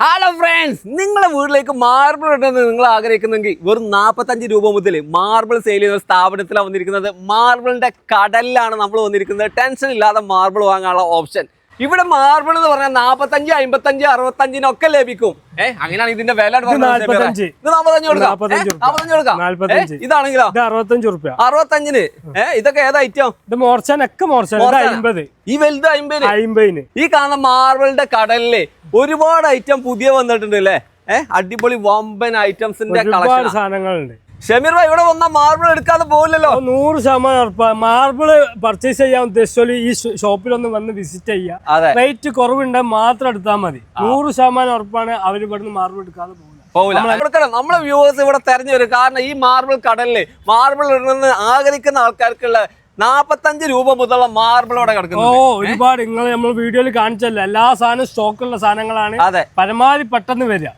Hello friends, നിങ്ങളുടെ വീട്ടിലേക്ക് marble ഇടുന്നത് നിങ്ങൾ ആഗ്രഹിക്കുന്നെങ്കിൽ വെറും 45 രൂപ മുതൽ മാർബിൾ സെയിൽ ചെയ്യുന്ന സ്ഥാപനത്തിലാണ് വന്നിരിക്കുന്നത്. മാർബിളിന്റെ കടലിലാണ് നമ്മൾ വന്നിരിക്കുന്നത്. ടെൻഷൻ ഇല്ലാതെ മാർബിൾ വാങ്ങാനുള്ള ഓപ്ഷൻ. ഇവിടെ മാർബിൾ എന്ന് പറഞ്ഞാൽ 45, 55, 65 ലഭിക്കും. അങ്ങനെയാണ് ഇതിന്റെ വില. ഇതാണെങ്കിലോ 65. ഇതൊക്കെ ഏതാ ഐറ്റം? ഈ വലുത് 50. ഈ കാണുന്ന മാർബിളിന്റെ കടലില് ഒരുപാട് ഐറ്റം പുതിയ വന്നിട്ടുണ്ട് അല്ലേ? അടിപൊളി വമ്പൻ ഐറ്റംസിന്റെ സാധനങ്ങളുണ്ട്. ഷമീർ ഭായി, ഇവിടെ വന്നാൽ മാർബിൾ എടുക്കാതെ പോകില്ലല്ലോ. 100% മാർബിള് പർച്ചേസ് ചെയ്യാൻ ഉദ്ദേശിച്ചാൽ ഈ ഷോപ്പിലൊന്ന് വന്ന് വിസിറ്റ് ചെയ്യാം. റേറ്റ് കുറവുണ്ടെങ്കിൽ മാത്രം എടുത്താൽ മതി. 100% ഉറപ്പാണ് അവർ ഇവിടുന്ന് മാർബിൾ എടുക്കാതെ പോകില്ല. നമ്മളെ വ്യൂവേഴ്സ് ഇവിടെ തെരഞ്ഞു വരും. കാരണം ഈ മാർബിൾ കടലില് മാർബിൾ ഇടുന്ന ആഗ്രഹിക്കുന്ന ആൾക്കാർക്കുള്ള 45 രൂപ മുതലുള്ള മാർബിൾ ഇവിടെ കിടക്കുന്നു. ഒരുപാട് നിങ്ങൾ നമ്മൾ വീഡിയോയിൽ കാണിച്ചല്ലോ. എല്ലാ സാധനവും സ്റ്റോക്കുള്ള സാധനങ്ങളാണ്. പരമാവധി പെട്ടെന്ന് വരിക.